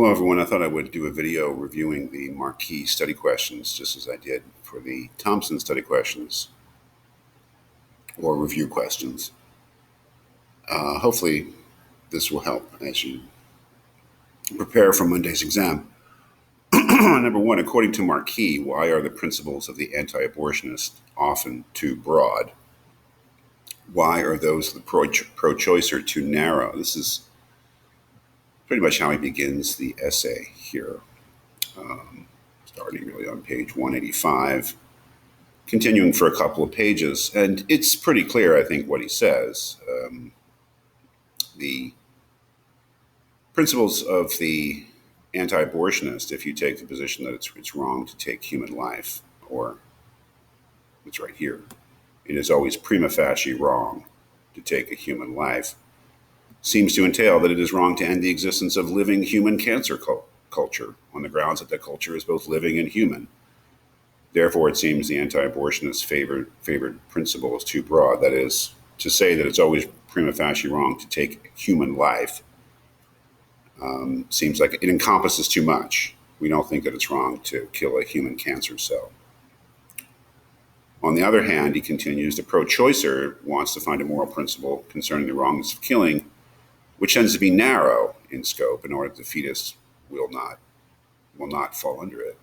Hello, everyone. I thought I would do a video reviewing the Marquis study questions, just as I did for the Thompson study questions or review questions. Hopefully, this will help as you prepare for Monday's exam. Number one, according to Marquis, why are the principles of the anti-abortionist often too broad? Why are those of the pro-choicer too narrow? This is pretty much how he begins the essay here, starting really on page 185. Continuing for a couple of pages, and it's pretty clear, I think, what he says. The principles of the anti-abortionist, if you take the position that it's wrong to take human life, or it's right here, it is always prima facie wrong to take a human life, seems to entail that it is wrong to end the existence of living human cancer culture on the grounds that that culture is both living and human. Therefore, it seems the anti-abortionist favored principle is too broad. That is, to say that it's always prima facie wrong to take human life seems like it encompasses too much. We don't think that it's wrong to kill a human cancer cell. On the other hand, he continues, the pro-choicer wants to find a moral principle concerning the wrongness of killing, which tends to be narrow in scope in order that the fetus will not fall under it.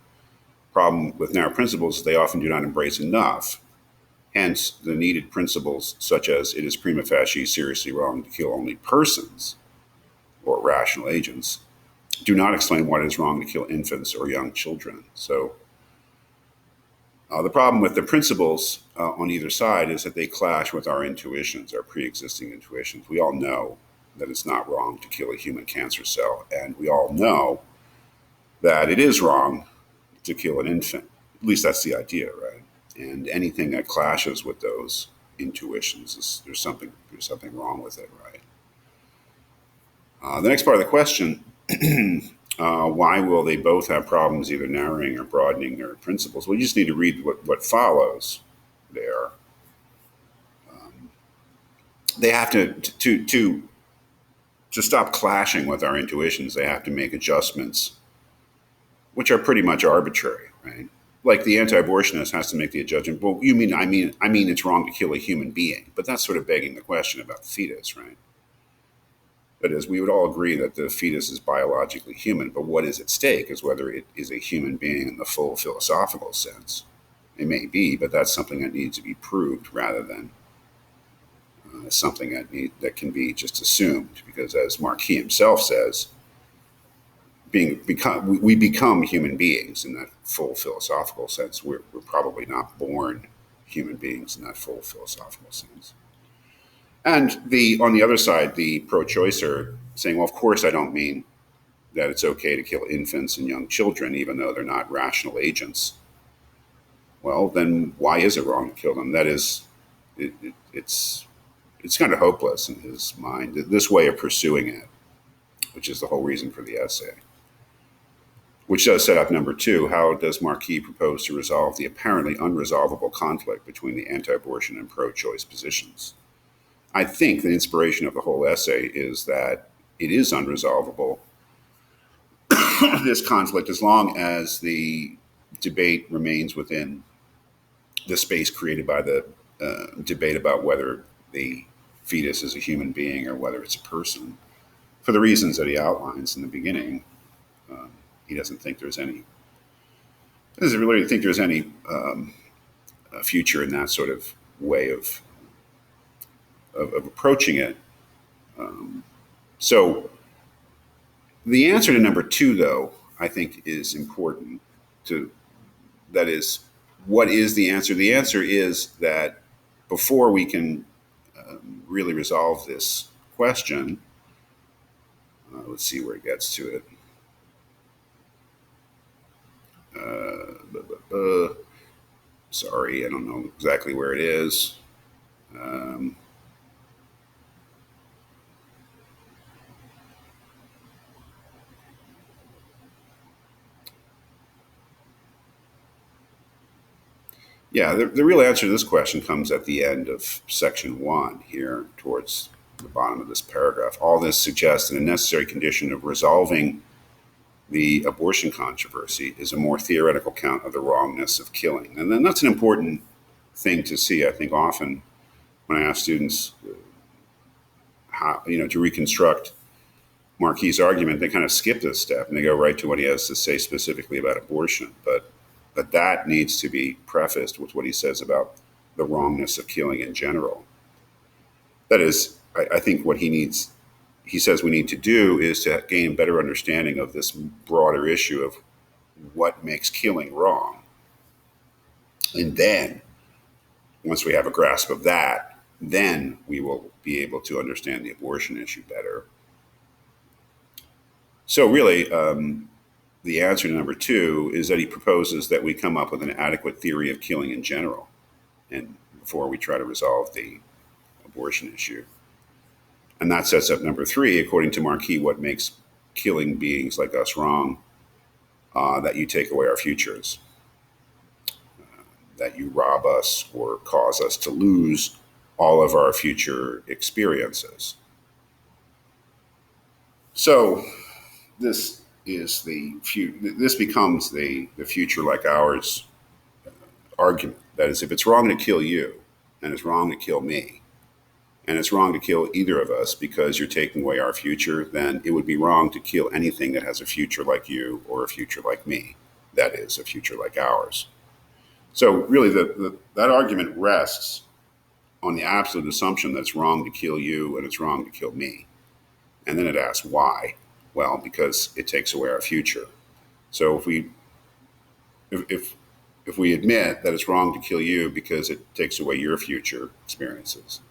Problem with narrow principles is they often do not embrace enough. Hence, the needed principles, such as it is prima facie seriously wrong to kill only persons or rational agents, do not explain why it is wrong to kill infants or young children. So, the problem with the principles on either side is that they clash with our intuitions, our pre-existing intuitions. We all know that it's not wrong to kill a human cancer cell, and we all know that it is wrong to kill an infant. At least that's the idea, right? And anything that clashes with those intuitions, there's something wrong with it, right? The next part of the question, why will they both have problems either narrowing or broadening their principles? Well, you just need to read what follows there. They have to stop clashing with our intuitions. They have to make adjustments, which are pretty much arbitrary, right? Like the anti-abortionist has to make the judgment. Well, you mean I mean it's wrong to kill a human being, but that's sort of begging the question about the fetus, right? That is, we would all agree that the fetus is biologically human, but what is at stake is whether it is a human being in the full philosophical sense. It may be, but that's something that needs to be proved rather than something that can be just assumed. Because as Marquis himself says, we become human beings in that full philosophical sense. We're probably not born human beings in that full philosophical sense. And on the other side, the pro-choicer saying, well, of course I don't mean that it's okay to kill infants and young children, even though they're not rational agents. Well, then why is it wrong to kill them? That is, it's kind of hopeless in his mind, this way of pursuing it, which is the whole reason for the essay. Which does set up number two, how does Marquis propose to resolve the apparently unresolvable conflict between the anti-abortion and pro-choice positions? I think the inspiration of the whole essay is that it is unresolvable, this conflict, as long as the debate remains within the space created by the debate about whether the fetus is a human being or whether it's a person. For the reasons that he outlines in the beginning, he doesn't really think there's any future in that sort of way of approaching it. So the answer to number two, though, I think is important. That is, what is the answer? The answer is that before we can really resolve this question, let's see where it gets to it. Sorry, I don't know exactly where it is. Yeah, the real answer to this question comes at the end of section one here, towards the bottom of this paragraph. All this suggests that a necessary condition of resolving the abortion controversy is a more theoretical account of the wrongness of killing. And then that's an important thing to see. I think often when I ask students how, to reconstruct Marquis' argument, they kind of skip this step and they go right to what he has to say specifically about abortion. But that needs to be prefaced with what he says about the wrongness of killing in general. That is, I think what he says we need to do is to gain a better understanding of this broader issue of what makes killing wrong. And then, once we have a grasp of that, then we will be able to understand the abortion issue better. So really, the answer to number 2 is that he proposes that we come up with an adequate theory of killing in general, and before we try to resolve the abortion issue. And that sets up number 3, according to Marquis, what makes killing beings like us wrong, that you take away our futures, that you rob us or cause us to lose all of our future experiences. So this is this becomes the future like ours argument. That is, if it's wrong to kill you, and it's wrong to kill me, and it's wrong to kill either of us because you're taking away our future, then it would be wrong to kill anything that has a future like you or a future like me. That is, a future like ours. So really, that argument rests on the absolute assumption that it's wrong to kill you and it's wrong to kill me. And then it asks why. Well, because it takes away our future. So if we admit that it's wrong to kill you because it takes away your future experiences,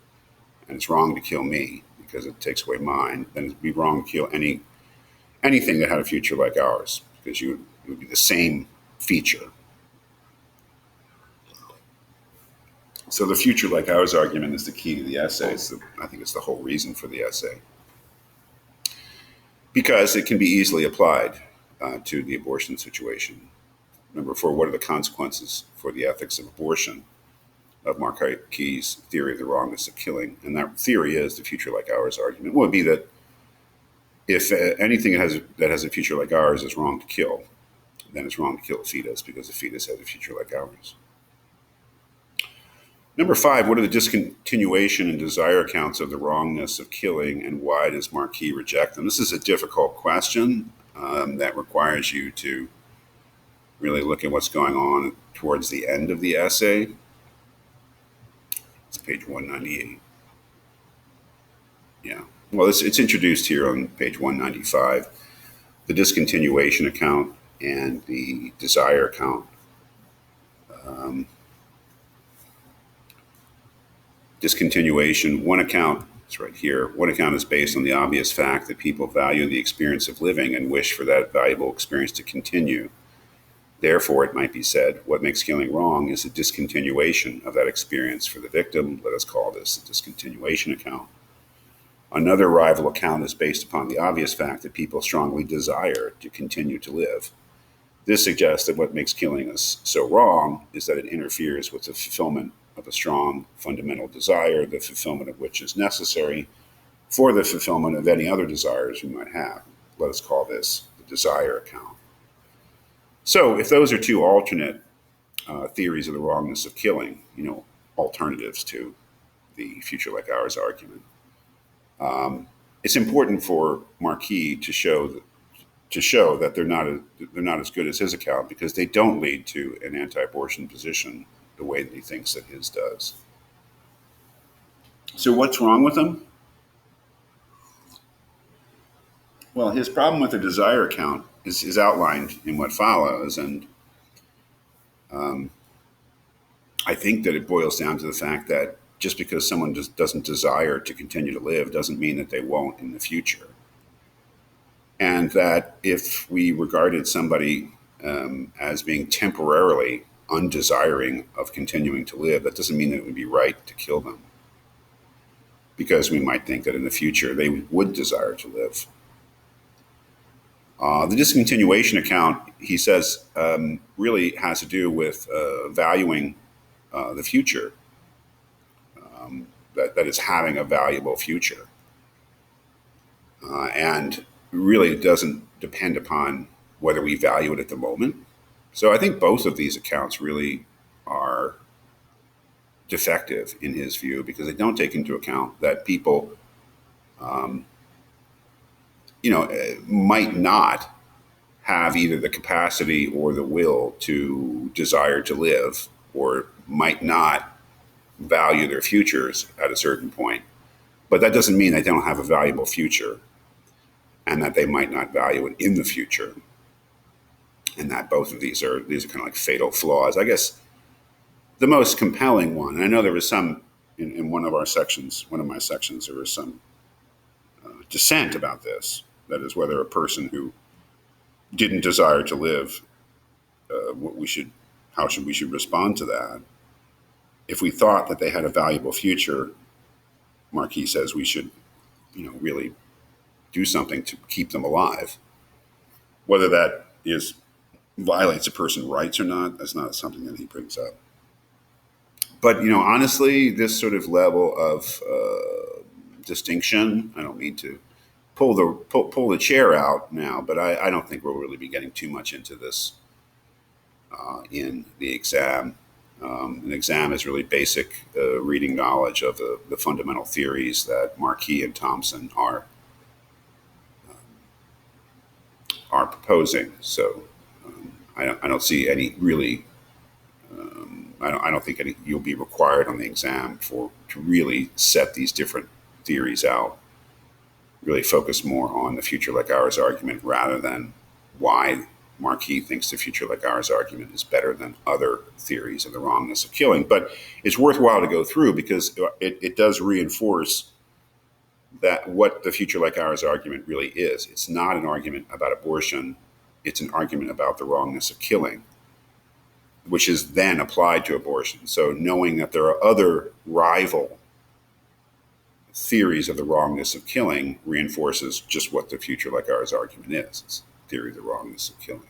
and it's wrong to kill me because it takes away mine, then it'd be wrong to kill anything that had a future like ours, because it would be the same feature. So the future like ours argument is the key to the essay. I think it's the whole reason for the essay, because it can be easily applied to the abortion situation. Number 4, what are the consequences for the ethics of abortion of Marquis' theory of the wrongness of killing? And that theory is the future like ours argument. Would be that if anything that has a future like ours is wrong to kill, then it's wrong to kill a fetus because the fetus has a future like ours. Number 5, what are the discontinuation and desire accounts of the wrongness of killing, and why does Marquis reject them? This is a difficult question that requires you to really look at what's going on towards the end of the essay. It's page 198. Yeah. Well, it's introduced here on page 195. The discontinuation account and the desire account. Discontinuation, one account, it's right here, one account is based on the obvious fact that people value the experience of living and wish for that valuable experience to continue. Therefore, it might be said, what makes killing wrong is a discontinuation of that experience for the victim. Let us call this a discontinuation account. Another rival account is based upon the obvious fact that people strongly desire to continue to live. This suggests that what makes killing us so wrong is that it interferes with the fulfillment of a strong fundamental desire, the fulfillment of which is necessary for the fulfillment of any other desires we might have. Let us call this the desire account. So if those are 2 alternate theories of the wrongness of killing, alternatives to the future like ours argument, it's important for Marquis to show that they're not as good as his account, because they don't lead to an anti-abortion position the way that he thinks that his does. So what's wrong with them? Well, his problem with the desire account is outlined in what follows, and I think that it boils down to the fact that just because someone just doesn't desire to continue to live doesn't mean that they won't in the future. And that if we regarded somebody as being temporarily undesiring of continuing to live, that doesn't mean that it would be right to kill them, because we might think that in the future they would desire to live. The discontinuation account, he says, really has to do with valuing the future, that is having a valuable future, and really doesn't depend upon whether we value it at the moment. So I think both of these accounts really are defective in his view because they don't take into account that people, might not have either the capacity or the will to desire to live, or might not value their futures at a certain point. But that doesn't mean they don't have a valuable future and that they might not value it in the future. And that both of these are kind of like fatal flaws. I guess the most compelling one, and I know there was some in one of our sections, one of my sections, there was some dissent about this. That is, whether a person who didn't desire to live, what we should, how should we should respond to that? If we thought that they had a valuable future, Marquis says we should, really do something to keep them alive. Whether that is violates a person's rights or not, that's not something that he brings up. But honestly, this sort of level of distinction, I don't mean to pull the chair out now, but I don't think we'll really be getting too much into this in the exam. An exam is really basic reading knowledge of the fundamental theories that Marquis and Thompson are proposing. So I don't see any really. I don't think you'll be required on the exam to really set these different theories out. Really focus more on the future like ours argument rather than why Marquis thinks the future like ours argument is better than other theories of the wrongness of killing. But it's worthwhile to go through because it does reinforce that what the future like ours argument really is. It's not an argument about abortion. It's an argument about the wrongness of killing, which is then applied to abortion. So knowing that there are other rival theories of the wrongness of killing reinforces just what the future like ours argument is. It's theory of the wrongness of killing.